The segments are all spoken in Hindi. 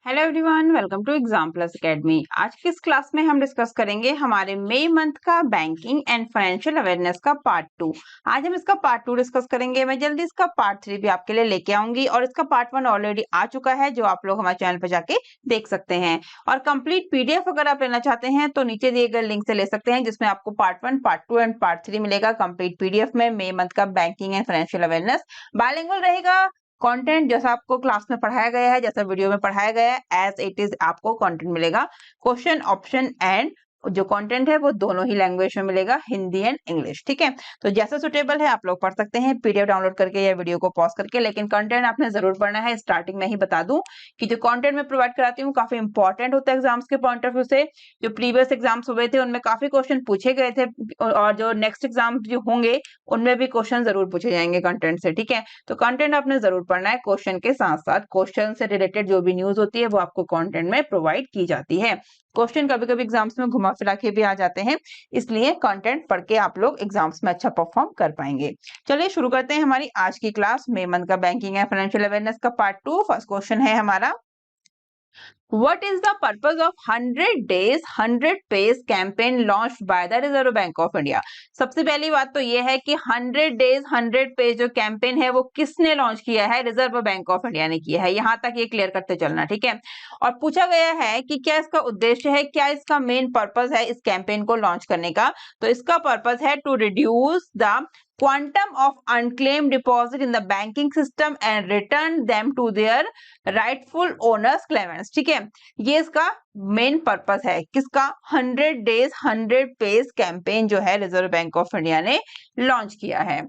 Hello everyone, welcome to exam plus academy. आज की इस क्लास में हम डिस्कस करेंगे हमारे मई मंथ का बैंकिंग एंड फाइनेंशियल अवेयरनेस का पार्ट 2। आज हम इसका पार्ट 2 डिस्कस करेंगे। मैं जल्दी इसका पार्ट 3 भी आपके लिए लेके आऊंगी और इसका पार्ट 1 ऑलरेडी आ चुका है जो आप लोग हमारे चैनल पर जाके देख सकते हैं। और कंप्लीट पीडीएफ अगर आप लेना चाहते हैं तो नीचे दिए गए लिंक से ले सकते हैं, जिसमें आपको पार्ट 1, पार्ट 2 एंड पार्ट 3 मिलेगा कंप्लीट पीडीएफ में। मई मंथ का banking and financial awareness bilingual रहेगा। कंटेंट जैसा आपको क्लास में पढ़ाया गया है, जैसा वीडियो में पढ़ाया गया है, एज इट इज आपको कंटेंट मिलेगा। क्वेश्चन, ऑप्शन एंड जो कंटेंट है वो दोनों ही लैंग्वेज में मिलेगा, हिंदी एंड इंग्लिश। ठीक है, तो जैसा सुटेबल है आप लोग पढ़ सकते हैं पीडीएफ डाउनलोड करके या वीडियो को पॉज करके, लेकिन कंटेंट आपने जरूर पढ़ना है। स्टार्टिंग में ही बता दूं कि जो कंटेंट मैं प्रोवाइड कराती हूँ काफी इंपॉर्टेंट होता है एग्जाम्स के पॉइंट ऑफ व्यू से। जो प्रीवियस एग्जाम्स हुए थे उनमें काफी क्वेश्चन पूछे गए थे और जो नेक्स्ट एग्जाम जो होंगे उनमें भी क्वेश्चन जरूर पूछे जाएंगे कंटेंट से। ठीक है, तो कंटेंट आपने जरूर पढ़ना है। क्वेश्चन के साथ साथ क्वेश्चन से रिलेटेड जो भी न्यूज होती है वो आपको कंटेंट में प्रोवाइड की जाती है। क्वेश्चन कभी कभी एग्जाम्स में घुमा फिरा के भी आ जाते हैं, इसलिए कंटेंट पढ़ के आप लोग एग्जाम्स में अच्छा परफॉर्म कर पाएंगे। चलिए शुरू करते हैं हमारी आज की क्लास। मई मंथ का बैंकिंग एंड फाइनेंशियल अवेयरनेस का पार्ट 2। फर्स्ट क्वेश्चन है हमारा, What is the purpose of 100 days 100 pays campaign launched by the Reserve Bank of India? सबसे पहली बात तो ये है कि 100 days 100 pays जो कैंपेन है वो किसने लॉन्च किया है? रिजर्व बैंक ऑफ इंडिया ने किया है। यहां तक ये क्लियर करते चलना, ठीक है। और पूछा गया है कि क्या इसका उद्देश्य है, क्या इसका मेन पर्पस है इस कैंपेन को लॉन्च करने का। तो इसका पर्पस है to reduce the quantum of unclaimed deposit in the banking system and return them to their rightful owners claimants। ठीक है, ये इसका मेन पर्पस है किसका? 100 डेज 100 पेज कैंपेन जो है रिजर्व बैंक ऑफ इंडिया ने लॉन्च किया है।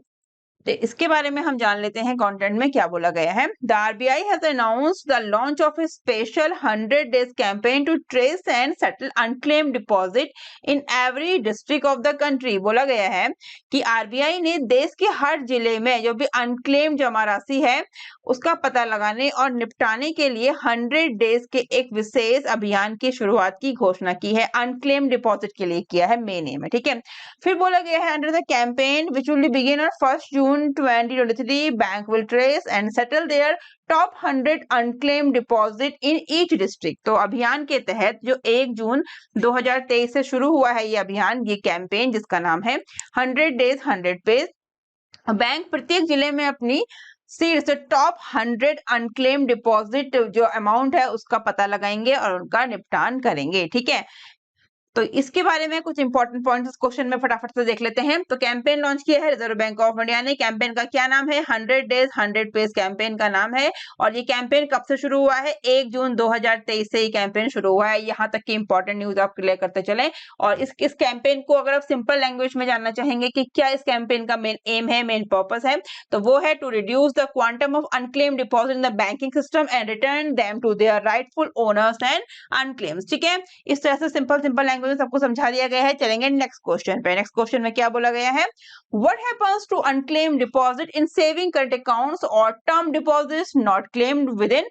तो इसके बारे में हम जान लेते हैं कंटेंट में क्या बोला गया है। The RBI has announced the launch of a special 100 days campaign to trace and settle unclaimed deposit in every district of the country. बोला गया है कि आरबीआई ने देश के हर जिले में जो भी अनक्लेम्ड जमा राशि है उसका पता लगाने और निपटाने के लिए 100 डेज के एक विशेष अभियान की शुरुआत की घोषणा की है। अनक्लेम्ड डिपॉजिट के लिए किया है, मेन एम है। ठीक है, फिर बोला गया है under the campaign which will begin on 1 June 2023 bank will trace and settle there top 100 unclaimed deposit in each district. तो अभियान के तहत जो 1 जून 2023 से शुरू हुआ है ये अभियान, ये कैंपेन जिसका नाम है 100 डेज 100 पेज, बैंक प्रत्येक जिले में अपनी सीट से टॉप 100 अनक्लेम्ड डिपॉजिट जो अमाउंट है उसका पता लगाएंगे और उनका निपटान करेंगे। ठीक है, तो इसके बारे में कुछ इंपॉर्टेंट पॉइंट्स इस क्वेश्चन में फटाफट से देख लेते हैं। तो कैंपेन लॉन्च किया है रिजर्व बैंक ऑफ इंडिया ने। कैंपेन का क्या नाम है? 100 डेज 100 पेज कैंपेन का नाम है। और ये कैंपेन कब से शुरू हुआ है? 1 जून 2023 से ये कैंपेन शुरू हुआ है। यहाँ तक की इंपॉर्टेंट न्यूज आप क्लियर करते चले। और इस कैंपेन को अगर आप सिंपल लैंग्वेज में जानना चाहेंगे कि क्या इस कैंपेन का मेन एम है, मेन पर्पस है, तो वो है to reduce the quantum of unclaimed deposit in the banking system and return them to their rightful owners and unclaims. ठीक है, इस तरह से सिंपल सिंपल लैंग्वेज में सबको समझा दिया गया है। चलेंगे नेक्स्ट क्वेश्चन पे। नेक्स्ट क्वेश्चन में क्या बोला गया है? What happens to unclaimed deposit in saving current accounts और term deposits not claimed within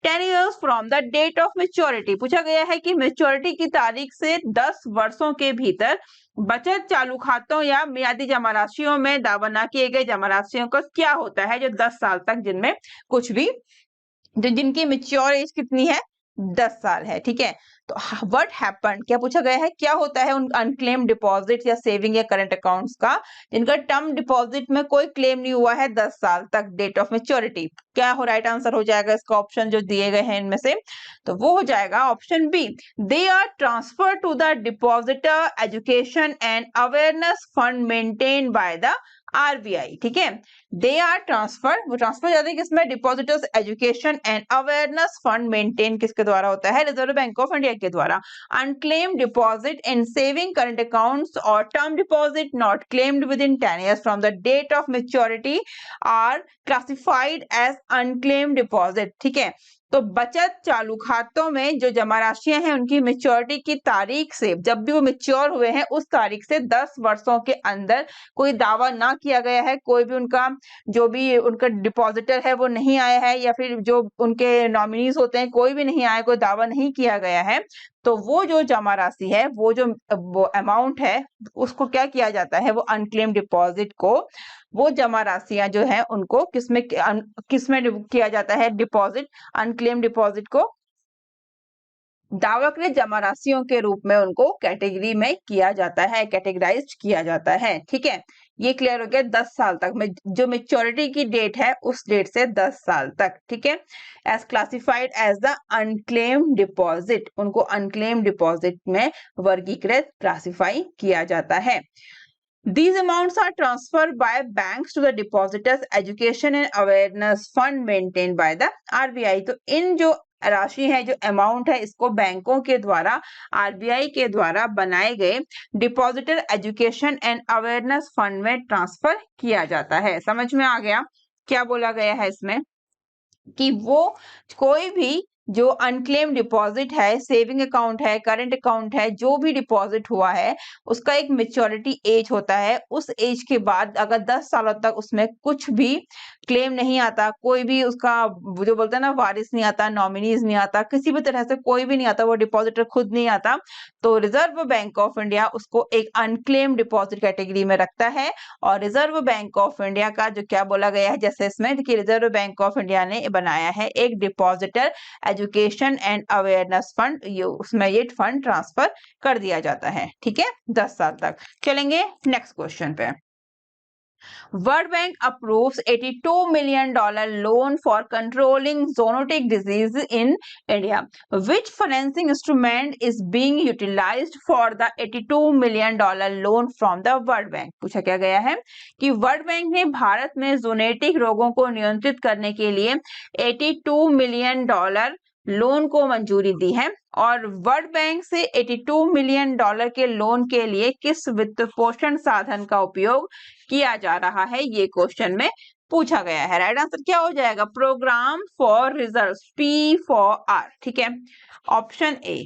10 years from the date of maturity। पूछा गया है कि मेच्योरिटी की तारीख से 10 वर्षों के भीतर बचत चालू खातों या मियादी जमा राशियों में दावा न किए गए जमा राशियों का क्या होता है जो 10 साल तक जिनमें कुछ भी जिनकी मेच्योर एज कितनी है? 10 साल है। ठीक है, तो व्हाट हैपेंड क्या पूछा गया है, क्या होता है उन अनक्लेम डिपॉजिट या सेविंग या करंट अकाउंट्स का जिनका टर्म डिपॉजिट में कोई क्लेम नहीं हुआ है 10 साल तक डेट ऑफ मेच्योरिटी। क्या हो राइट आंसर हो जाएगा इसका? ऑप्शन जो दिए गए हैं इनमें से तो वो हो जाएगा option B, they are transfer to the depositor education and awareness fund maintain by the RBI. ठीक है, दे आर ट्रांसफर, वो ट्रांसफर जाते हैं किसमें? Depositors education and awareness fund maintain किसके द्वारा होता है? रिजर्व बैंक ऑफ इंडिया के द्वारा। Unclaimed deposit in saving current accounts और term deposit not claimed within 10 years from the date of maturity are classified as unclaimed deposit. ठीक है, तो बचत चालू खातों में जो जमा राशियां हैं उनकी मेच्योरिटी की तारीख से, जब भी वो मेच्योर हुए हैं उस तारीख से 10 वर्षों के अंदर कोई दावा ना किया गया है, कोई भी उनका जो भी उनका डिपॉजिटर है वो नहीं आया है, या फिर जो उनके नॉमिनीज होते हैं कोई भी नहीं आया, कोई दावा नहीं किया गया है, तो वो जो जमा राशि है, वो अमाउंट है, उसको क्या किया जाता है? वो अनक्लेम डिपॉजिट को, वो जमा राशियां जो है उनको किसमें किया जाता है? डिपॉजिट, अनक्लेम डिपॉजिट को दावाकृत जमा राशियों के रूप में उनको कैटेगरी में किया जाता है, कैटेगराइज किया जाता है। ठीक है, ये क्लियर हो गया। 10 साल तक में जो मेच्योरिटी की डेट है उस डेट से 10 साल तक। ठीक है, as classified as the unclaimed deposit, उनको अनक्लेम्ड डिपॉजिट में वर्गीकृत क्लासिफाई किया जाता है। These amounts are transferred by banks to the depositors education and awareness fund maintained by the RBI। तो इन जो राशि है, जो अमाउंट है, इसको बैंकों के द्वारा आरबीआई के द्वारा बनाए गए depositor education and awareness fund में ट्रांसफर किया जाता है। समझ में आ गया क्या बोला गया है इसमें? कि वो कोई भी जो अनक्लेम डिपॉजिट है, सेविंग अकाउंट है, करंट अकाउंट है, जो भी डिपॉजिट हुआ है उसका एक मेच्योरिटी एज होता है। उस एज के बाद अगर 10 सालों तक उसमें कुछ भी क्लेम नहीं आता, कोई भी उसका जो बोलते हैं ना वारिस नहीं आता, नॉमिनीज नहीं आता, किसी भी तरह से कोई भी नहीं आता, वो डिपॉजिटर खुद नहीं आता, तो रिजर्व बैंक ऑफ इंडिया उसको एक अनक्लेम डिपॉजिट कैटेगरी में रखता है। और रिजर्व बैंक ऑफ इंडिया का जो क्या बोला गया है, जैसे इसमें देखिए रिजर्व बैंक ऑफ इंडिया ने बनाया है एक depositor education and awareness fund, उसमें ये फंड ट्रांसफर कर दिया जाता है। ठीक है, 10 साल तक। चलेंगे नेक्स्ट क्वेश्चन पे। World Bank approves $82 million loan for controlling zoonotic disease in India. Which financing instrument is being utilized for the $82 million loan from the World Bank? पूछा क्या गया है कि वर्ल्ड बैंक ने भारत में जोनेटिक रोगों को नियंत्रित करने के लिए $82 मिलियन लोन को मंजूरी दी है। और वर्ल्ड बैंक से $82 मिलियन के लोन के लिए किस वित्त पोषण साधन का उपयोग किया जा रहा है, ये क्वेश्चन में पूछा गया है। राइट आंसर क्या हो जाएगा? Program for reserve, P for R। ठीक है, ऑप्शन ए।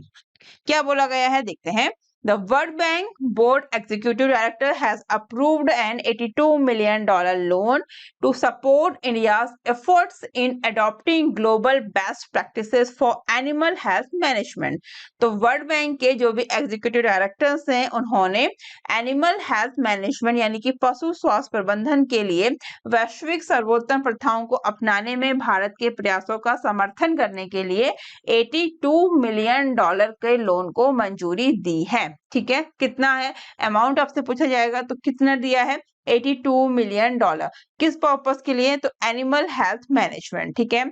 क्या बोला गया है देखते हैं। The World Bank Board Executive Director has approved an $82 million loan to support India's efforts in adopting global best practices for animal health management। तो वर्ल्ड बैंक के जो भी एग्जीक्यूटिव डायरेक्टर्स हैं उन्होंने एनिमल हेल्थ मैनेजमेंट यानी कि पशु स्वास्थ्य प्रबंधन के लिए वैश्विक सर्वोत्तम प्रथाओं को अपनाने में भारत के प्रयासों का समर्थन करने के लिए $82 मिलियन के लोन को मंजूरी दी है। ठीक है, कितना है अमाउंट आपसे पूछा जाएगा, तो कितना दिया है? $82 मिलियन। किस पर्पस के लिए? तो एनिमल हेल्थ मैनेजमेंट। ठीक है,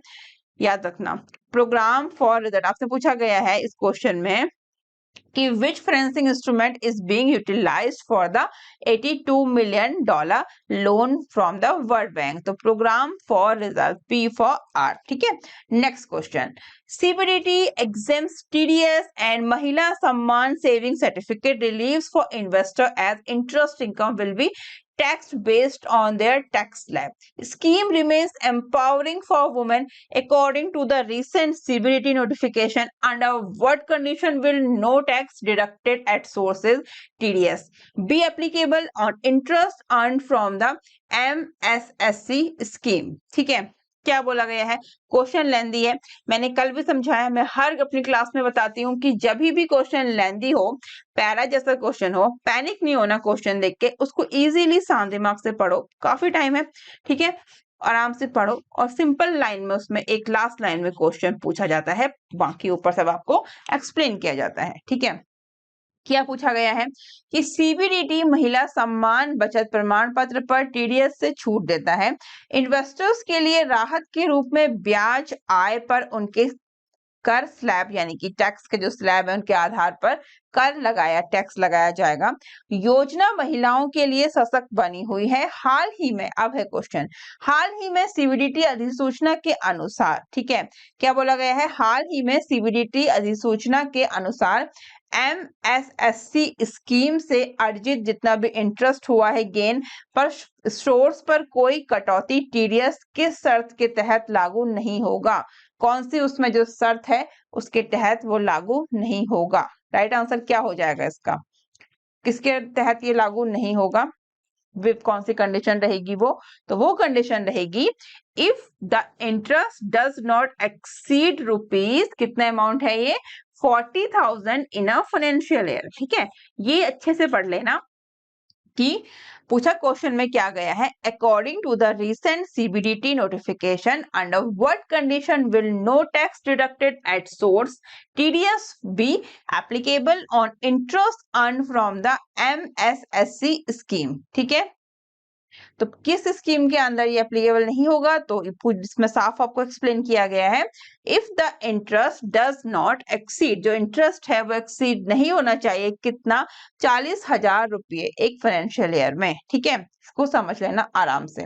याद रखना। प्रोग्राम फॉर रिजल्ट आपसे पूछा गया है इस क्वेश्चन में कि which financing instrument is being utilized for the $82 million loan from the World Bank। तो program for result, P for R। ठीक है, next question. CBDT exempts TDS and महिला सम्मान saving certificate relieves for investor as interest income will be taxed based on their tax slab. Scheme remains empowering for women according to the recent CBDT notification. Under what condition will no tax deducted at sources TDS be applicable on interest earned from the MSSC scheme? ठीक है, क्या बोला गया है? क्वेश्चन लेंदी है, मैंने कल भी समझाया, मैं हर अपनी क्लास में बताती हूँ कि जब भी क्वेश्चन लेंदी हो, पैरा जैसा क्वेश्चन हो, पैनिक नहीं होना क्वेश्चन देख के, उसको इजीली शांत दिमाग से पढ़ो, काफी टाइम है। ठीक है, आराम से पढ़ो और सिंपल लाइन में उसमें एक लास्ट लाइन में क्वेश्चन पूछा जाता है, बाकी ऊपर सब आपको एक्सप्लेन किया जाता है। ठीक है, क्या पूछा गया है कि सीबीडीटी महिला सम्मान बचत प्रमाण पत्र पर टीडीएस से छूट देता है। इन्वेस्टर्स के लिए राहत के रूप में ब्याज आय पर उनके कर स्लैब यानी कि टैक्स के जो स्लैब है उनके आधार पर टैक्स लगाया जाएगा। योजना महिलाओं के लिए सशक्त बनी हुई है। हाल ही में, अब है क्वेश्चन, हाल ही में सीबीडीटी अधिसूचना के अनुसार, ठीक है, क्या बोला गया है? हाल ही में सीबीडीटी अधिसूचना के अनुसार MSSC स्कीम से अर्जित जितना भी इंटरेस्ट हुआ है गेन पर सोर्स पर कोई कटौती टीडीएस किस शर्त के तहत लागू नहीं होगा? कौन सी उसमें जो शर्त है उसके तहत वो लागू नहीं होगा? राइट आंसर क्या हो जाएगा इसका? किसके तहत ये लागू नहीं होगा? विद कौन सी कंडीशन रहेगी वो? तो वो कंडीशन रहेगी if the interest does not exceed rupees, कितना अमाउंट है ये? 40,000 इन अ फाइनेंशियल ईयर। ठीक है, ये अच्छे से पढ़ लेना कि पूछा क्वेश्चन में क्या गया है, according to the recent CBDT notification under what condition will no tax deducted at source TDS be applicable on interest earn from the MSSC scheme. ठीक है, तो किस स्कीम के अंदर ये एप्लीकेबल नहीं होगा, तो इसमें साफ आपको एक्सप्लेन किया गया है, if the interest does not exceed, जो इंटरेस्ट है वो एक्सीड नहीं होना चाहिए, कितना, 40,000 रुपये एक फाइनेंशियल ईयर में। ठीक है, इसको समझ लेना आराम से।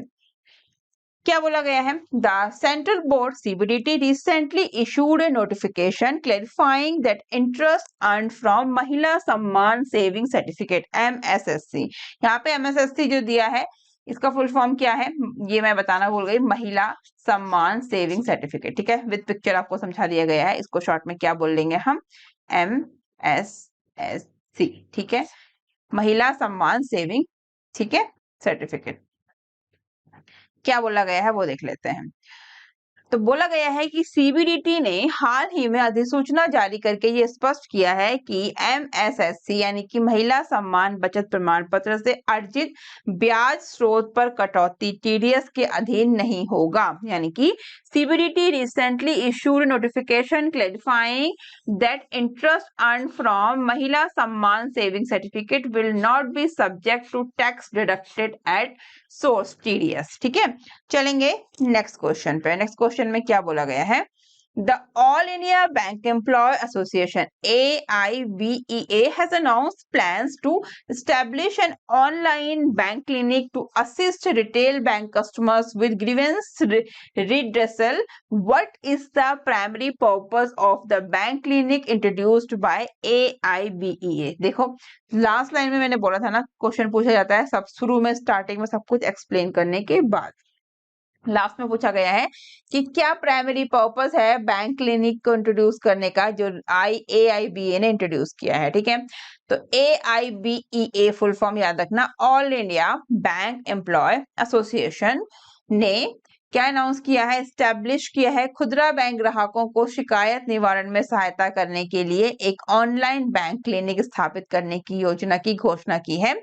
क्या बोला गया है, the central board CBDT recently issued A notification clarifying that interest earn from Mahila Samman saving certificate एमएसएससी। यहाँ पे एमएसएससी जो दिया है इसका फुल फॉर्म क्या है ये मैं बताना भूल गई, महिला सम्मान सेविंग सर्टिफिकेट। ठीक है, विद पिक्चर आपको समझा दिया गया है, इसको शॉर्ट में क्या बोल लेंगे हम, एमएसएससी। ठीक है, महिला सम्मान सेविंग, ठीक है, सर्टिफिकेट। क्या बोला गया है वो देख लेते हैं। तो बोला गया है कि सीबीडीटी ने हाल ही में अधिसूचना जारी करके ये स्पष्ट किया है कि एमएसएससी यानी कि महिला सम्मान बचत प्रमाण पत्र से अर्जित ब्याज स्रोत पर कटौती टीडीएस के अधीन नहीं होगा। यानी कि CBDT recently issued notification clarifying that interest earn from Mahila Samman saving certificate will not be subject to tax deducted at source TDS. ठीक है, चलेंगे नेक्स्ट क्वेश्चन पे। नेक्स्ट क्वेश्चन में क्या बोला गया है, the all India bank employ association AIBEA has announced plans to establish an online bank clinic to assist retail bank customers with grievance redressal. What is the primary purpose of the bank clinic introduced by AIBEA? देखो लास्ट लाइन में मैंने बोला था ना, क्वेश्चन पूछा जाता है सब शुरू में स्टार्टिंग में सब कुछ एक्सप्लेन करने के बाद। लास्ट में पूछा गया है कि क्या प्राइमरी पर्पस है बैंक क्लिनिक को इंट्रोड्यूस करने का, जो AIBA ने इंट्रोड्यूस किया है। ठीक है, तो AIBEA फुल फॉर्म याद रखना, all India bank employ association ने क्या अनाउंस किया है, एस्टेब्लिश किया है खुदरा बैंक ग्राहकों को शिकायत निवारण में सहायता करने के लिए एक ऑनलाइन बैंक क्लिनिक स्थापित करने की योजना की घोषणा की है।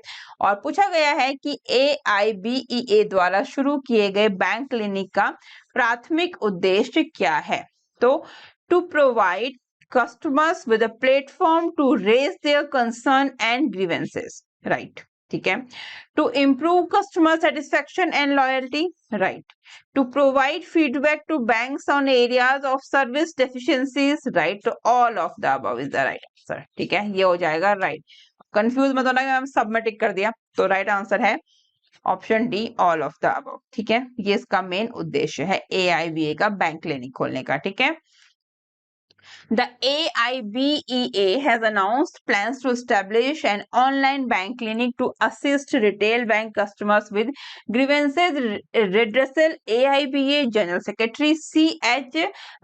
और पूछा गया है कि AIBEA द्वारा शुरू किए गए बैंक क्लिनिक का प्राथमिक उद्देश्य क्या है, तो to provide customers with a platform to raise their concern and grievances, right? ठीक है, to improve customer satisfaction and loyalty, right? To provide feedback to banks on areas of service deficiencies, right? तो all of the above is the right answer. ठीक है, ये हो जाएगा right. कंफ्यूज मत होना, मैम सब में टिक कर दिया, तो राइट आंसर है option D, all of the above. ठीक है, ये इसका मेन उद्देश्य है AIBA का बैंक क्लिनिक खोलने का। ठीक है, The AIBEA has announced plans to establish an online bank clinic to assist retail bank customers with grievances redressal. AIBA General Secretary CH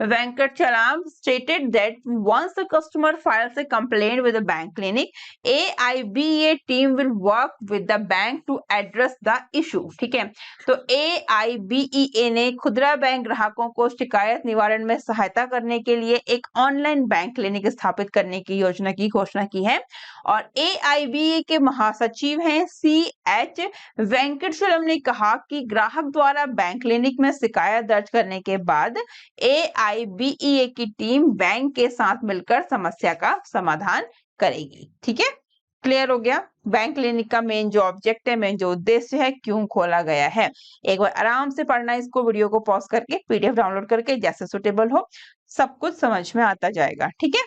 Venkatachalam stated that once the customer files a complaint with the bank clinic, AIBA team will work with the bank to address the issue. ठीक है, तो AIBEA ने खुदरा बैंक ग्राहकों को शिकायत निवारण में सहायता करने के लिए एक ऑनलाइन बैंक क्लिनिक स्थापित करने की योजना की घोषणा की है। और AIBA के महासचिव हैं CH वेंकटचलम ने कहा कि ग्राहक द्वारा बैंक क्लिनिक में शिकायत दर्ज करने के बाद AIBA की टीम बैंक के साथ मिलकर समस्या का समाधान करेगी। ठीक है, क्लियर हो गया। बैंक क्लिनिक का मेन जो ऑब्जेक्ट है, मेन जो उद्देश्य है, क्यों खोला गया है, एक बार आराम से पढ़ना, इसको वीडियो को पॉज करके PDF डाउनलोड करके जैसे सुटेबल हो सब कुछ समझ में आता जाएगा। ठीक है,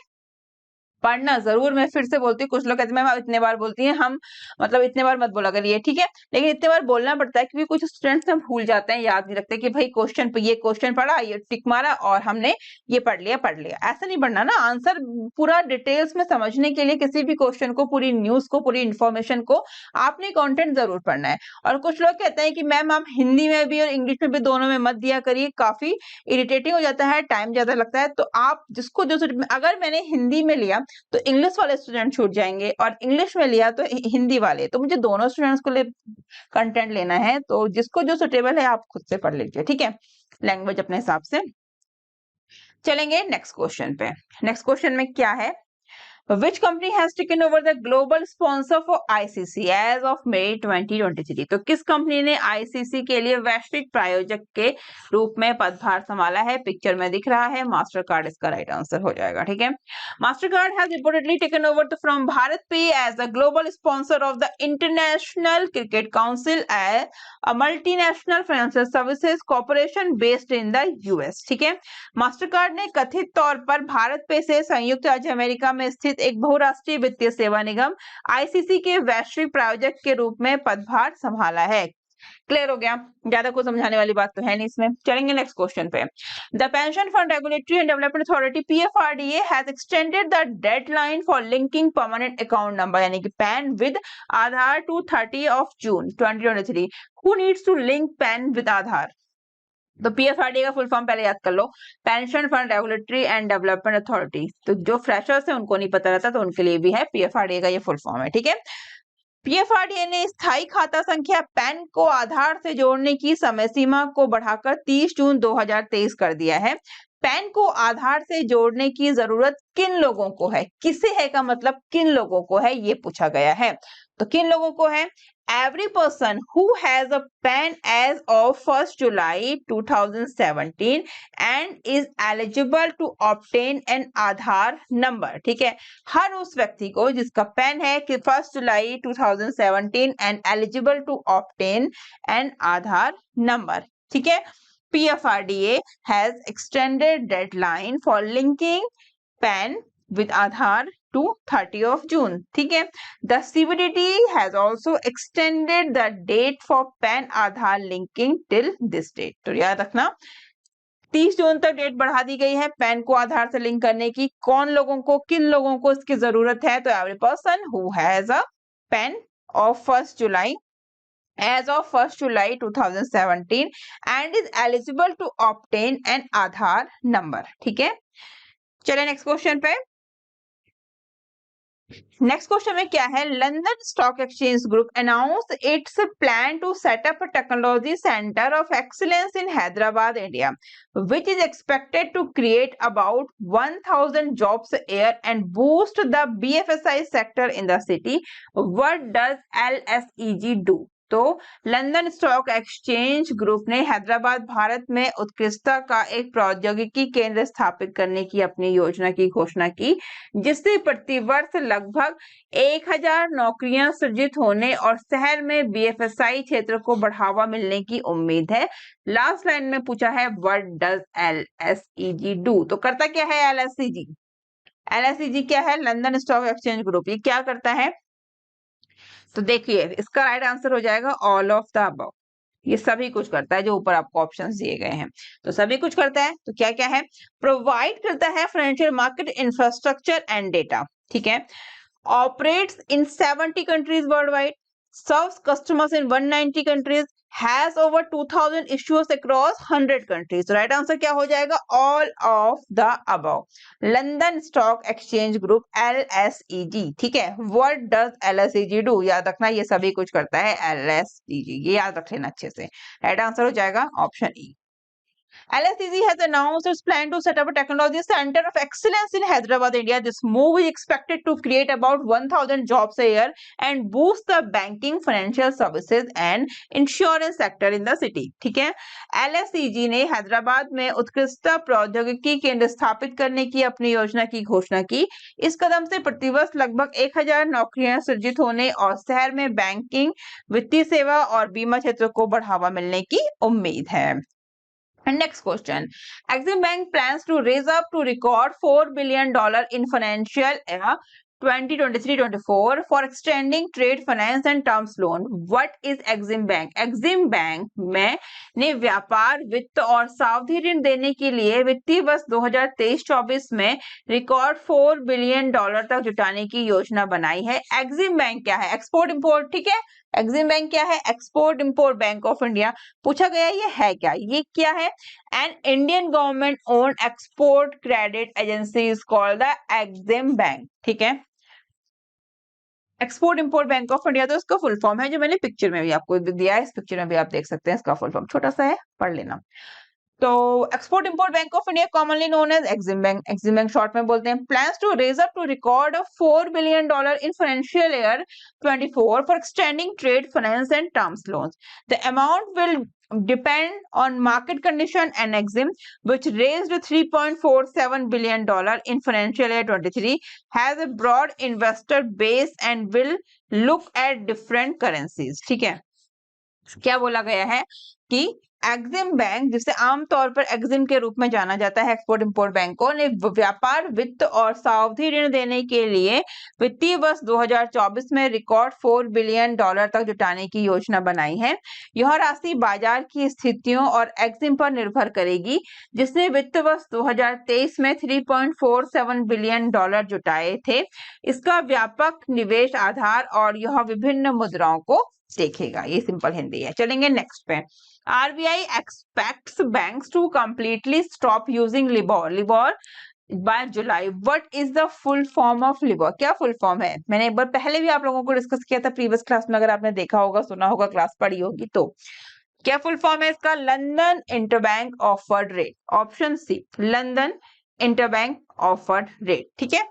पढ़ना जरूर। मैं फिर से बोलती हूँ, कुछ लोग कहते हैं मैम इतने बार बोलती हैं, हम मतलब इतने बार मत बोला करिए। ठीक है, लेकिन इतने बार बोलना पड़ता है क्योंकि कुछ स्टूडेंट्स हम भूल जाते हैं, याद नहीं रखते कि भाई क्वेश्चन पे ये क्वेश्चन पढ़ा, ये टिक मारा और हमने ये पढ़ लिया। ऐसा नहीं पढ़ना ना, आंसर पूरा डिटेल्स में समझने के लिए किसी भी क्वेश्चन को, पूरी न्यूज को, पूरी इन्फॉर्मेशन को आपने कॉन्टेंट जरूर पढ़ना है। और कुछ लोग कहते हैं कि मैम आप हिंदी में भी और इंग्लिश में भी दोनों में मत दिया करिए, काफी इरिटेटिंग हो जाता है, टाइम ज्यादा लगता है। तो आप जिसको जो, अगर मैंने हिंदी में लिया तो इंग्लिश वाले स्टूडेंट छूट जाएंगे और इंग्लिश में लिया तो हिंदी वाले, तो मुझे दोनों स्टूडेंट्स को कंटेंट लेना है, तो जिसको जो सुटेबल है आप खुद से पढ़ लीजिए। ठीक है, लैंग्वेज अपने हिसाब से। चलेंगे नेक्स्ट क्वेश्चन पे। नेक्स्ट क्वेश्चन में क्या है, Which company has taken over the global sponsor for ICC as of May 2023? तो किस कंपनी ने ICC के लिए वैश्विक प्रायोजक के रूप में पदभार संभाला है? पिक्चर में दिख रहा है, मास्टर कार्ड इसका राइट आंसर हो जाएगा। ठीक है, master card has reportedly taken over from BharatPe as the global sponsor of the international cricket council as a multinational financial services corporation based in the US. ठीक है, मास्टर कार्ड ने कथित तौर पर भारत पे से संयुक्त राज्य अमेरिका में स्थित एक बहुराष्ट्रीय वित्तीय सेवा निगम आईसीसी के वैश्विक प्रायोजक के रूप में पदभार संभाला है। क्लियर हो गया, ज्यादा कुछ समझाने वाली बात तो है नहीं इसमें। चलेंगे नेक्स्ट क्वेश्चन पे। The pension fund regulatory and development authority PFRDA has extended the deadline for linking permanent account number यानी कि PAN with Aadhaar to 30 June 2023। Who needs to link PAN with Aadhaar? तो पीएफआरडी का फुल फॉर्म पहले याद कर लो, pension fund regulatory and development authority. तो जो फ्रेशर्स है उनको नहीं पता रहता तो उनके लिए भी है, पीएफआरडी का ये फुल फॉर्म है। ठीक है, पीएफआरडीए ने स्थायी खाता संख्या पैन को आधार से जोड़ने की समय सीमा को बढ़ाकर 30 जून 2023 कर दिया है। पैन को आधार से जोड़ने की जरूरत किन लोगों को है? किसे है का मतलब किन लोगों को है ये पूछा गया है। तो किन लोगों को है? Every person who has a PAN as of 1st July 2017 and is eligible to obtain an Aadhaar number. ठीक है, हर उस व्यक्ति को जिसका पैन है कि 1st July 2017 and eligible to obtain an Aadhaar number. ठीक है, PFRDA has extended deadline for linking PAN with Aadhaar to 30 June। ठीक है, the CBDT has also extended the date for PAN Aadhaar linking till this date। तो याद रखना 30 जून तक डेट बढ़ा दी गई है पैन को आधार से लिंक करने की। कौन लोगों को, किन लोगों को इसकी जरूरत है? तो every person who has a pan of 1st July as of 1st July 2017 and is eligible to obtain an Aadhaar number. ठीक है, चलिए नेक्स्ट क्वेश्चन पे। नेक्स्ट क्वेश्चन में क्या है? London stock exchange group announce its plan to set up a technology centre of excellence in Hyderabad India which is expected to create about 1000 jobs a year and boost the BFSI sector in the city। What does LSEG do? तो लंदन स्टॉक एक्सचेंज ग्रुप ने हैदराबाद भारत में उत्कृष्टता का एक प्रौद्योगिकी केंद्र स्थापित करने की अपनी योजना की घोषणा की, जिससे प्रतिवर्ष लगभग 1000 नौकरियां सृजित होने और शहर में बीएफएसआई क्षेत्र को बढ़ावा मिलने की उम्मीद है। लास्ट लाइन में पूछा है व्हाट डज एलएसईजी डू? तो करता क्या है एलएसईजी? एलएसईजी क्या है? London stock exchange group. ये क्या करता है? तो देखिए इसका राइट आंसर हो जाएगा ऑल ऑफ द अबव। ये सभी कुछ करता है जो ऊपर आपको ऑप्शंस दिए गए हैं। तो सभी कुछ करता है तो क्या क्या है? प्रोवाइड करता है financial market infrastructure and data. ठीक है, operates in 70 countries world wide, serves customers in 190 countries, has over 2000 issuers across 100 countries। तो राइट आंसर क्या हो जाएगा? All of the above. London stock exchange group LSEG। ठीक है, व्हाट डज LSEG डू? याद रखना ये सभी कुछ करता है LSEG, ये याद रख लेना अच्छे से। राइट आंसर हो जाएगा option E. LSEG has announced its plan to set up a technology center of excellence in Hyderabad, India। This move is expected to create about 1000 jobs a year and boost the banking, financial services and insurance sector in the city। ठीक है, LSEG ने हैदराबाद में उत्कृष्टता प्रौद्योगिकी केंद्र स्थापित करने की अपनी योजना की घोषणा की। इस कदम से प्रतिवर्ष लगभग 1000 नौकरियां सृजित होने और शहर में बैंकिंग, वित्तीय सेवा और बीमा क्षेत्र को बढ़ावा मिलने की उम्मीद है। And next question, Exim Bank plans to raise up to record $4 billion in financial year 2023-24 for extending trade finance and terms loan। What is Exim Bank? Exim Bank में ने व्यापार, वित्त और सावधि ऋण देने के लिए वित्तीय वर्ष 2023-24 में रिकॉर्ड $4 बिलियन तक जुटाने की योजना बनाई है। Exim Bank क्या है? Export import. ठीक है, एक्सिम बैंक क्या है? Export import bank of India. पूछा गया ये है क्या? ये क्या है? An Indian government own export credit agency is called the Exim bank. ठीक है, export import bank of India तो इसका फुल फॉर्म है जो मैंने पिक्चर में भी आपको दिया है। इस पिक्चर में भी आप देख सकते हैं इसका फुल फॉर्म, छोटा सा है, पढ़ लेना। तो export import bank of India commonly known as EXIM bank short में बोलते हैं, plans to raise up to record $4 billion in financial year 24 for extending trade finance and terms loans. The amount will depend on market condition, and Exim, which raised $3.47 billion in financial year 23, has a broad investor base and will look at different currencies. ठीक है, क्या बोला गया है कि एक्सिम बैंक, जिसे आमतौर पर एक्सिम के रूप में जाना जाता है, एक्सपोर्ट इंपोर्ट बैंकों ने व्यापार वित्त और सावधि ऋण देने के लिए वित्तीय वर्ष 2024 में रिकॉर्ड $4 बिलियन तक जुटाने की योजना बनाई है। यह राशि बाजार की स्थितियों और एक्सिम पर निर्भर करेगी, जिसने वित्त वर्ष 2023 में $3.47 बिलियन जुटाए थे। इसका व्यापक निवेश आधार और यह विभिन्न मुद्राओं को देखेगा। ये सिंपल हिंदी है। चलेंगे नेक्स्ट पे। RBI expects banks to completely stop using LIBOR by July. What is the full form of LIBOR? क्या फुल फॉर्म है? मैंने एक बार पहले भी आप लोगों को डिस्कस किया था प्रीवियस क्लास में, अगर आपने देखा होगा, सुना होगा, क्लास पढ़ी होगी तो। क्या फुल फॉर्म है इसका? London interbank offered rate. Option C, London interbank offered rate. ठीक है।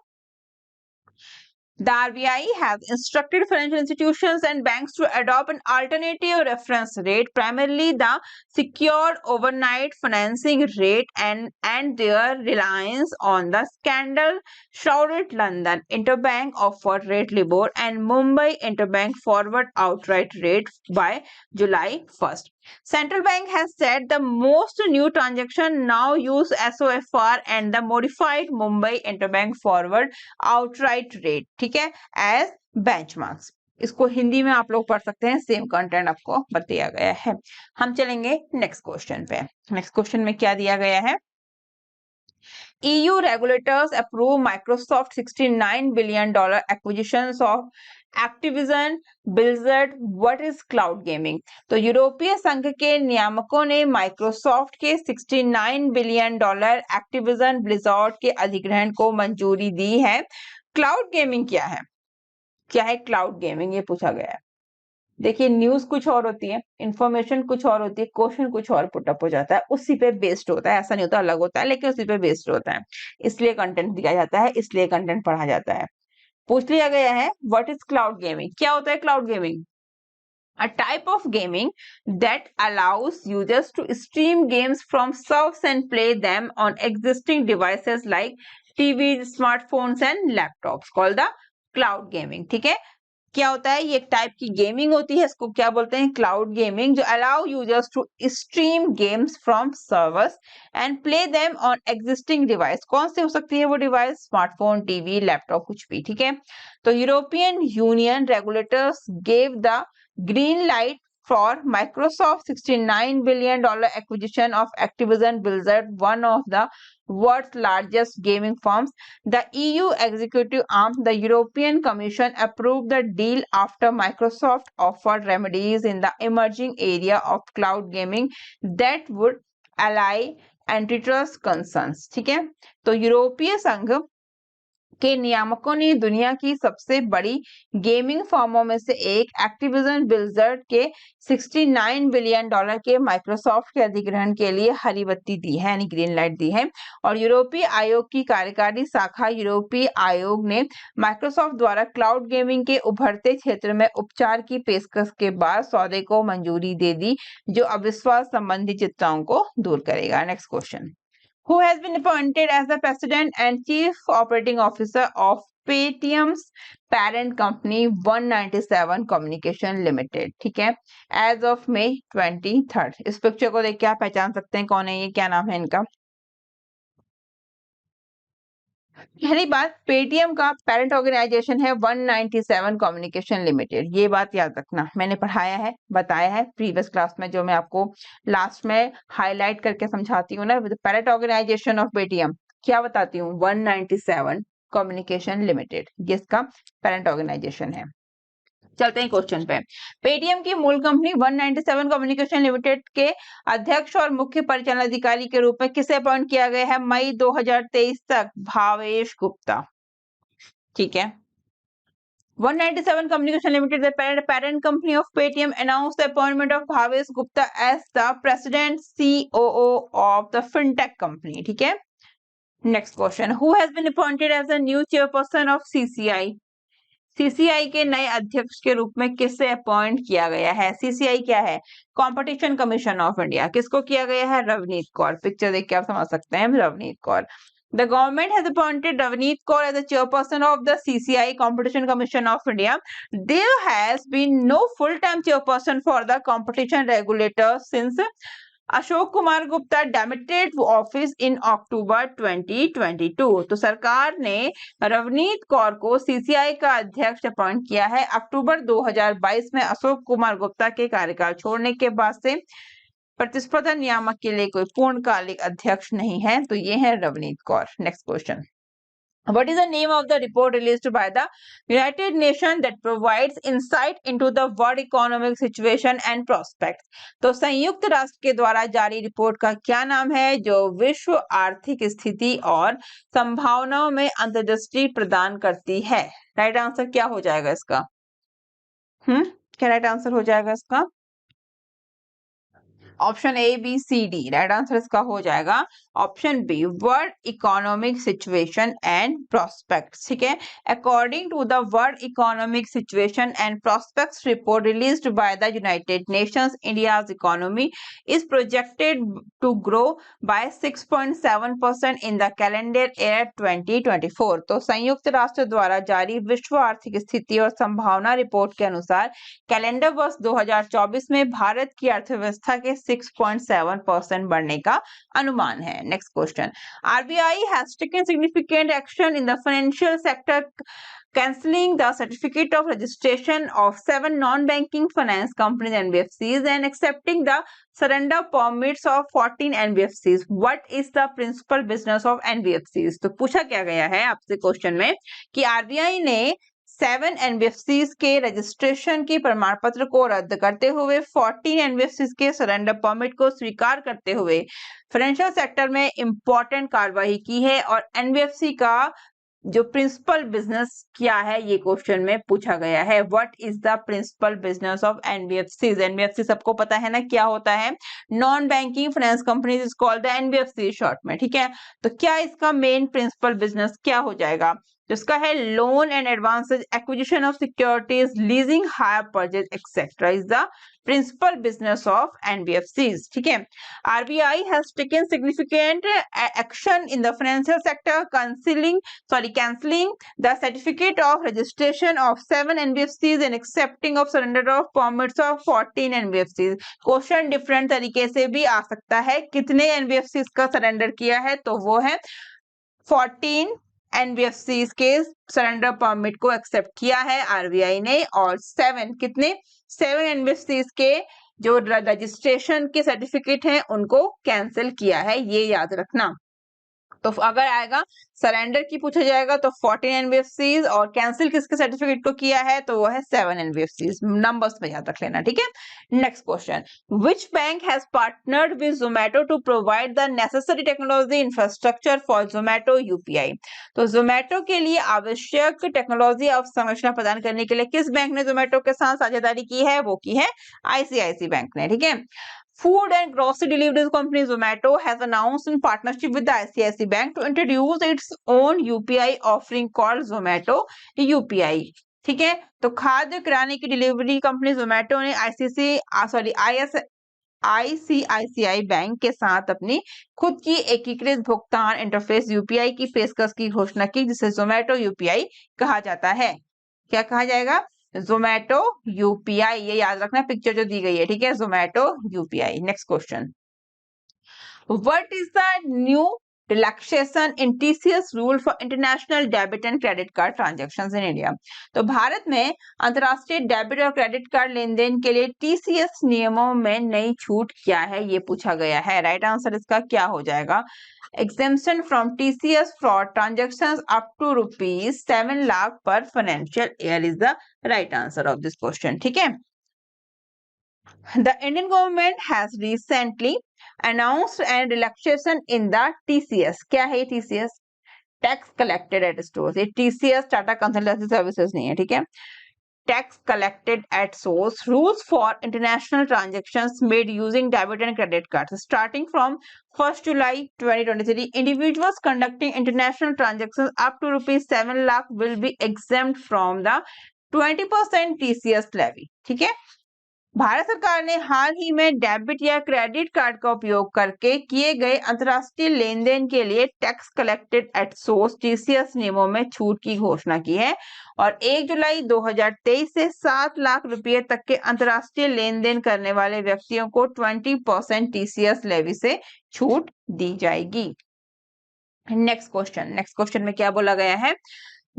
The RBI has instructed financial institutions and banks to adopt an alternative reference rate, primarily the secured overnight financing rate, and their reliance on the scandal-shrouded London interbank offered rate LIBOR and Mumbai interbank forward outright rate by July 1st. Central Bank has said the most new transaction now use SOFR and the modified Mumbai interbank forward outright rate, ठीक है, as benchmarks. इसको हिंदी में आप लोग पढ़ सकते हैं, सेम कंटेंट आपको बताया गया है। हम चलेंगे नेक्स्ट क्वेश्चन पे। नेक्स्ट क्वेश्चन में क्या दिया गया है? EU regulators approve Microsoft $69 billion acquisitions of Activision Blizzard. What is cloud gaming? तो यूरोपीय संघ के नियामकों ने माइक्रोसॉफ्ट के $69 बिलियन एक्टिविजन ब्लिज़ार्ड के अधिग्रहण को मंजूरी दी है। क्लाउड गेमिंग क्या है? क्या है क्लाउड गेमिंग? ये पूछा गया है। देखिए, न्यूज कुछ और होती है, इंफॉर्मेशन कुछ और होती है, क्वेश्चन कुछ और पुटअप हो जाता है, उसी पे बेस्ड होता है। ऐसा नहीं होता अलग होता है, लेकिन उसी पे बेस्ड होता है, इसलिए कंटेंट दिया जाता है, इसलिए कंटेंट पढ़ा जाता है। पूछ लिया गया है व्हाट इज क्लाउड गेमिंग? क्या होता है cloud gaming? A type of gaming that allows users to stream games from servers and play them on existing devices like TVs, smartphones and laptops, called the cloud gaming. ठीक है, क्या होता है? ये एक टाइप की गेमिंग होती है, इसको क्या बोलते हैं? क्लाउड गेमिंग, जो allow users to stream games from servers and play them on existing device. कौन से हो सकती है वो डिवाइस? स्मार्टफोन, टीवी, लैपटॉप, कुछ भी। ठीक है, तो European union regulators gave the green light for Microsoft $69 billion acquisition of Activision Blizzard, one of the world's largest gaming firms. The EU executive arm, the European Commission, approved the deal after Microsoft offered remedies in the emerging area of cloud gaming that would allay antitrust concerns. ठीक है, तो यूरोपीय संघ के नियामकों ने दुनिया की सबसे बड़ी गेमिंग फर्मों में से एक एक्टिविजन ब्लिज़र्ड के $69 बिलियन के माइक्रोसॉफ्ट के अधिग्रहण के लिए हरी बत्ती दी है, यानी ग्रीन लाइट दी है। और यूरोपीय आयोग की कार्यकारी शाखा यूरोपीय आयोग ने माइक्रोसॉफ्ट द्वारा क्लाउड गेमिंग के उभरते क्षेत्र में उपचार की पेशकश के बाद सौदे को मंजूरी दे दी, जो अविश्वास संबंधी चिंताओं को दूर करेगा। Next question. Who has been appointed as the president and chief operating officer of Paytm's parent company 197 Communication Limited? ठीक है, as of May 23rd। इस पिक्चर को देख के आप पहचान सकते हैं कौन है ये, क्या नाम है इनका। पहली बात, पेटीएम का पेरेंट ऑर्गेनाइजेशन है 197 कम्युनिकेशन लिमिटेड। ये बात याद रखना, मैंने पढ़ाया है, बताया है प्रीवियस क्लास में, जो मैं आपको लास्ट में हाईलाइट करके समझाती हूँ ना, पेरेंट ऑर्गेनाइजेशन ऑफ पेटीएम क्या बताती हूँ? 197 कम्युनिकेशन लिमिटेड, ये इसका पेरेंट ऑर्गेनाइजेशन है। चलते हैं क्वेश्चन पे। पेटीएम की मूल कंपनी 197 कम्युनिकेशन लिमिटेड के अध्यक्ष और मुख्य परिचालन अधिकारी के रूप में किसे अपॉइंट किया गया है मई 2023 तक? भावेश गुप्ता। ठीक है, 197 Communication Limited, the parent company of Paytm, announced the appointment of Bhavesh Gupta as the president COO of the fintech company. ठीक है. Next question. Who has been appointed as the new chairperson of CCI? CCI के नए अध्यक्ष के रूप में किसे अपॉइंट किया गया है? CCI क्या है? Competition commission of India. किसको किया गया है? रवनीत कौर. पिक्चर देख के आप समझ सकते हैं, Ravneet Kaur. The government has appointed Ravneet Kaur as the chairperson of the CCI Competition Commission of India. There has been no full-time chairperson for the competition regulator since Ashok Kumar Gupta demitted office in October 2022. तो सरकार ने रवनीत कौर को सीसीआई का अध्यक्ष अपॉइंट किया है अक्टूबर 2022 में अशोक कुमार गुप्ता के कार्यकाल छोड़ने के बाद से. प्रतिस्पर्धा नियामक के लिए कोई पूर्णकालिक अध्यक्ष नहीं है, तो ये है Ravneet Kaur. Next question. What is the name of the report released by the United Nations that provides insight into the world economic situation and prospects? तो संयुक्त राष्ट्र के द्वारा जारी रिपोर्ट का क्या नाम है जो विश्व आर्थिक स्थिति और संभावनाओं में अंतर्दृष्टि प्रदान करती है? राइट आंसर क्या हो जाएगा इसका? क्या राइट आंसर हो जाएगा इसका? Option A B C D. Right answer इसका हो जाएगा option B, world economic situation and prospects. ठीक है. According to the world economic situation and prospects report released by the United Nations, India's economy is projected to grow by 6.7% in the calendar year 2024. तो संयुक्त राष्ट्र द्वारा जारी विश्व आर्थिक स्थिति और संभावना रिपोर्ट के अनुसार कैलेंडर वर्ष 2024 में भारत की अर्थव्यवस्था के 6.7% बढ़ने का अनुमान है. Next question. RBI has taken significant action in the financial sector, cancelling the certificate of registration of 7 non-banking finance companies NBFCs and accepting the surrender permits of 14 NBFCs. What is the principal business of NBFCs? तो पूछा क्या गया है आपसे क्वेश्चन में कि RBI ने 7 NBFCs के रजिस्ट्रेशन के प्रमाण पत्र को रद्द करते हुए 14 NBFCs के सरेंडर परमिट को स्वीकार करते हुए फाइनेंशियल सेक्टर में इंपॉर्टेंट कार्रवाई की है. और NBFC का जो प्रिंसिपल बिजनेस क्या है ये क्वेश्चन में पूछा गया है. What is the principal business of NBFCs? NBFC सबको पता है ना क्या होता है? Non banking finance companies is called the NBFC short में. ठीक है. तो क्या इसका मेन प्रिंसिपल बिजनेस क्या हो जाएगा? जिसका है loan and advances, acquisition of securities, leasing, hire purchase etcetera is the principal business of NBFCs. ठीक है. RBI has taken significant action in the financial sector, cancelling the certificate of registration of 7 NBFCs and accepting of surrender of permits of 14 NBFCs. Question different तरीके से भी आ सकता है. कितने NBFCs का सरेंडर किया है? तो वो है 14 NBFCs के सरेंडर परमिट को एक्सेप्ट किया है RBI ने. और 7 NBFCs के जो रजिस्ट्रेशन के सर्टिफिकेट हैं उनको कैंसिल किया है. ये याद रखना. तो अगर आएगा सरेंडर की पूछा जाएगा तो 14 NBFCs, और कैंसिल किसके सर्टिफिकेट को किया है? तो वो है 7 NBFCs. नंबर्स में याद रख लेना. ठीक है. Next question. Which bank has partnered with Zomato to provide the necessary technology infrastructure for Zomato UPI? तो जोमैटो के लिए आवश्यक टेक्नोलॉजी अवसंरचना प्रदान करने के लिए किस बैंक ने जोमैटो के साथ साझेदारी की है? वो की है ICICI बैंक ने. ठीक है. Food and grocery delivery company Zomato has announced in partnership with the ICICI Bank to introduce its own UPI offering called Zomato UPI. ठीक है. तो खाद्य किराने की डिलीवरी कंपनी जोमेटो ने ICICI बैंक के साथ अपनी खुद की एकीकृत भुगतान इंटरफेस UPI की पेशकश की घोषणा की, जिसे जोमेटो UPI कहा जाता है. क्या कहा जाएगा? जोमेटो UPI. ये याद रखना, पिक्चर जो दी गई है. ठीक है. Zomato UPI. Next question. What is the new relaxation in TCS rule for international debit and credit card transactions in India? तो भारत में अंतरराष्ट्रीय डेबिट और क्रेडिट कार्ड लेन देन के लिए TCS नियमों में नई छूट क्या है? ये पूछा गया है. राइट आंसर इसका क्या हो जाएगा? Exemption from TCS fraud transactions up to rupees 7 lakh per financial year is the right answer of this question. ठीक है. The Indian government has recently announced an relaxation in the TCS. क्या है TCS? Tax collected at stores, ये टीसीएस टाटा कंसल्टेंसी सर्विसेज नहीं है, ठीक है। Tax collected at source, rules for international transactions made using debit and credit card starting from 1 July 2023, individuals conducting international transactions up to ₹7 lakh will be exempt from the 20% TCS levy, ठीक है। भारत सरकार ने हाल ही में डेबिट या क्रेडिट कार्ड का उपयोग करके किए गए अंतर्राष्ट्रीय लेन देन के लिए tax collected at source TCS नियमों में छूट की घोषणा की है और 1 जुलाई 2023 से 7 लाख रुपए तक के अंतर्राष्ट्रीय लेन देन करने वाले व्यक्तियों को 20% टीसीएस लेवी से छूट दी जाएगी। नेक्स्ट क्वेश्चन में क्या बोला गया है?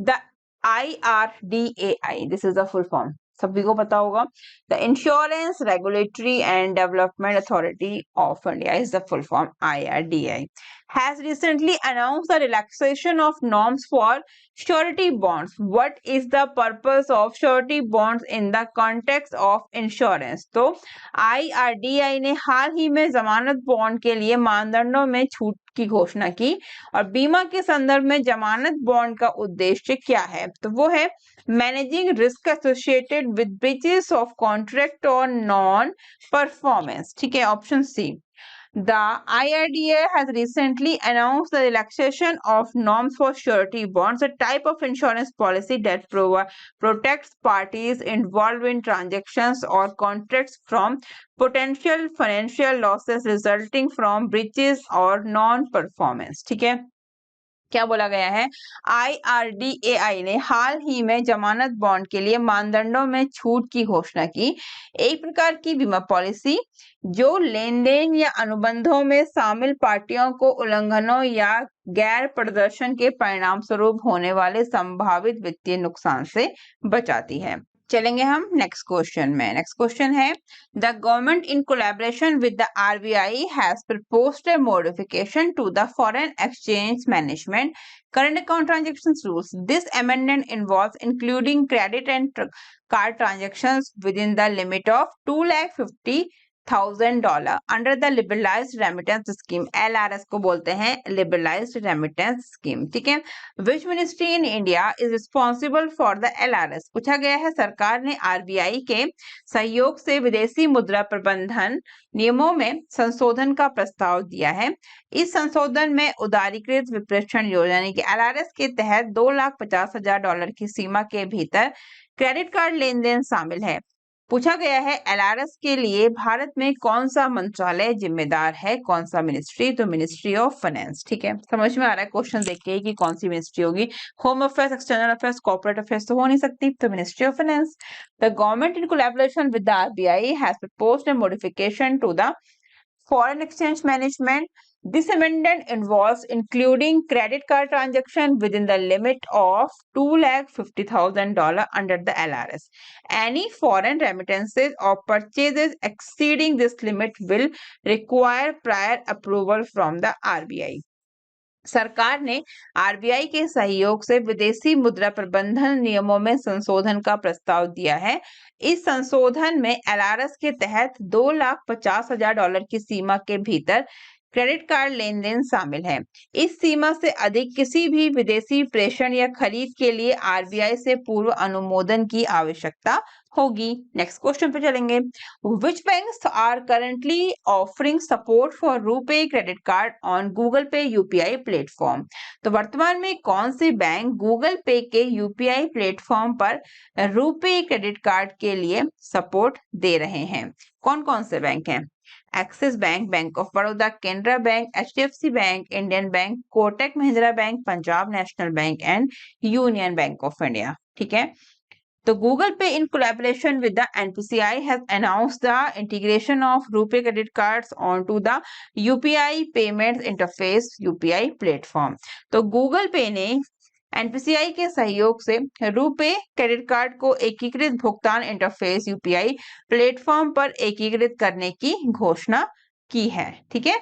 The IRDAI, this is the full form, सभी को पता होगा, the insurance regulatory and development authority of India is the full form IRDAI has recently announced the relaxation of norms for surety bonds. What is the purpose of surety bonds in the context of insurance? तो IRDAI ने हाल ही में जमानत बॉन्ड के लिए मानदंडों में छूट की घोषणा की और बीमा के संदर्भ में जमानत बॉन्ड का उद्देश्य क्या है? तो वो है managing risk associated with breaches of contract और नॉन परफॉर्मेंस, ठीक है, option C. The IRDA has recently announced the relaxation of norms for surety bonds, a type of insurance policy that protects parties involved in transactions or contracts from potential financial losses resulting from breaches or non-performance, ठीक है। क्या बोला गया है? IRDAI ने हाल ही में जमानत बॉन्ड के लिए मानदंडों में छूट की घोषणा की। एक प्रकार की बीमा पॉलिसी जो लेन देन या अनुबंधों में शामिल पार्टियों को उल्लंघनों या गैर प्रदर्शन के परिणाम स्वरूप होने वाले संभावित वित्तीय नुकसान से बचाती है। चलेंगे हम नेक्स्ट क्वेश्चन में। नेक्स्ट क्वेश्चन है, the government in collaboration with the RBI has proposed a modification to the foreign exchange management current account transactions rules. This amendment involves including credit and card transactions within the limit of $250,000 under the liberalized remittance scheme, LRS को बोलते हैं liberalized remittance scheme, ठीक है। Which ministry in India is responsible for the LRS? पूछा गया है सरकार ने RBI के सहयोग से विदेशी मुद्रा प्रबंधन नियमों में संशोधन का प्रस्ताव दिया है। इस संशोधन में उदारीकृत विप्रेषण योजना यानी कि LRS के तहत $250,000 की सीमा के भीतर क्रेडिट कार्ड लेन देन शामिल है। पूछा गया है LRS के लिए भारत में कौन सा मंत्रालय जिम्मेदार है, कौन सा मिनिस्ट्री? तो मिनिस्ट्री ऑफ फाइनेंस, ठीक है। समझ में आ रहा है क्वेश्चन देख के कि कौन सी मिनिस्ट्री होगी? Home affairs, external affairs, corporate affairs तो हो नहीं सकती, तो ministry of finance. The government in collaboration with the RBI has proposed a modification to the foreign exchange management. This amendment involves including credit card transaction within the limit of $250,000 under the LRS. Any foreign remittances or purchases exceeding this limit will require prior approval from the RBI. सरकार ने RBI के सहयोग से विदेशी मुद्रा प्रबंधन नियमों में संशोधन का प्रस्ताव दिया है। इस संशोधन में LRS के तहत $250,000 की सीमा के भीतर क्रेडिट कार्ड लेन देन शामिल है। इस सीमा से अधिक किसी भी विदेशी प्रेषण या खरीद के लिए RBI से पूर्व अनुमोदन की आवश्यकता होगी। नेक्स्ट क्वेश्चन पे चलेंगे। Which banks are currently offering support for RuPay credit card on Google Pay UPI platform? तो वर्तमान में कौन से बैंक गूगल पे के UPI प्लेटफॉर्म पर RuPay क्रेडिट कार्ड के लिए सपोर्ट दे रहे हैं? कौन कौन से बैंक हैं? Axis bank, bank of Baroda, Canara bank, HDFC bank, Indian bank, Kotak Mahindra bank, Punjab national bank and union bank of India, ठीक है। तो Google Pay in collaboration with the NPCI has announced the integration of RuPay credit cards onto the UPI payments interface UPI platform. तो Google Pay ने NPCI के सहयोग से RuPay क्रेडिट कार्ड को एकीकृत भुगतान इंटरफेस UPI प्लेटफॉर्म पर एकीकृत करने की घोषणा की है। ठीक है,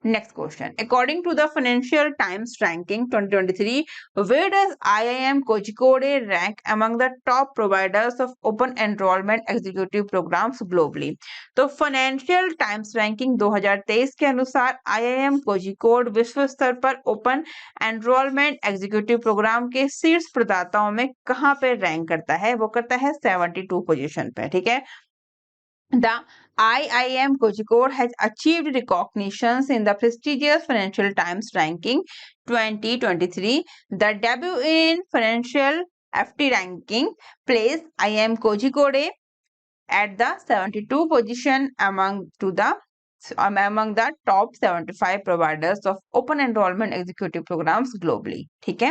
next question, according to the Financial Times ranking 2023, where does IIM Kozhikode rank among the top providers of open enrollment executive programs globally? तो फाइनेंशियल टाइम्स रैंकिंग 2023 के अनुसार IIM कोझिकोड विश्व स्तर पर ओपन एनरोलमेंट एग्जीक्यूटिव प्रोग्राम के शीर्ष प्रदाताओं में कहां पे रैंक करता है? वो करता है 72 पोजीशन पे। ठीक है, The IIM Kozhikode has achieved recognitions in the prestigious Financial Times ranking 2023. The debut in Financial FT ranking placed IIM Kozhikode at the 72 position among the top 75 providers of open enrollment executive programs globally. ठीक है,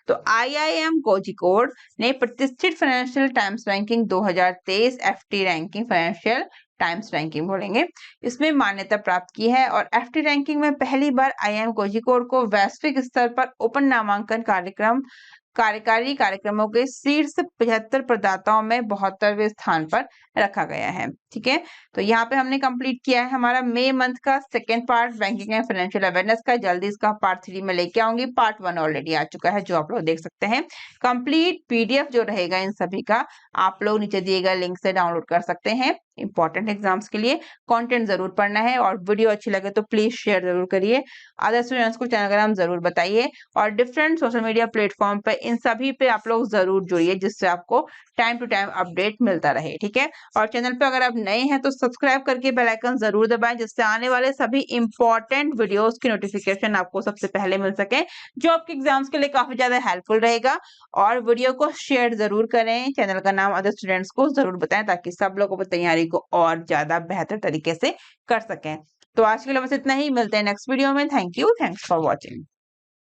तो IIM कोझिकोड ने प्रतिष्ठित financial Times ranking 2023 FT ranking financial Times ranking बोलेंगे, इसमें मान्यता प्राप्त की है और FT रैंकिंग में पहली बार IIM कोझिकोड को वैश्विक स्तर पर ओपन नामांकन कार्यकारी कार्यक्रमों के शीर्ष 75 प्रदाताओं में 72वें स्थान पर रखा गया है। ठीक है, तो यहाँ पे हमने कंप्लीट किया है हमारा मई मंथ का second part banking and financial awareness का। जल्दी इसका पार्ट 3 में लेके आऊंगी। पार्ट 1 ऑलरेडी आ चुका है जो आप लोग देख सकते हैं। कंप्लीट PDF जो रहेगा इन सभी का आप लोग नीचे दिए गए लिंक से डाउनलोड कर सकते हैं। इंपॉर्टेंट एग्जाम्स के लिए कंटेंट जरूर पढ़ना है और वीडियो अच्छी लगे तो प्लीज शेयर जरूर करिए। अदर स्टूडेंट्स को चैनल का नाम जरूर बताइए और डिफरेंट सोशल मीडिया प्लेटफॉर्म पे इन सभी पे आप लोग जरूर जुड़िए जिससे आपको टाइम टू टाइम अपडेट मिलता रहे। ठीक है, और चैनल पे अगर आप नए हैं तो सब्सक्राइब करके बेल आइकन जरूर दबाएं जिससे आने वाले सभी इंपॉर्टेंट वीडियोस की नोटिफिकेशन आपको सबसे पहले मिल सके, जो आपके एग्जाम्स के लिए काफी ज्यादा हेल्पफुल रहेगा। और वीडियो को शेयर जरूर करें, चैनल का नाम अदर स्टूडेंट्स को जरूर बताएं ताकि सब लोग अपनी तैयारी को और ज्यादा बेहतर तरीके से कर सकें। तो आज के लिए बस इतना ही, मिलते हैं नेक्स्ट वीडियो में। Thank you, thanks for watching.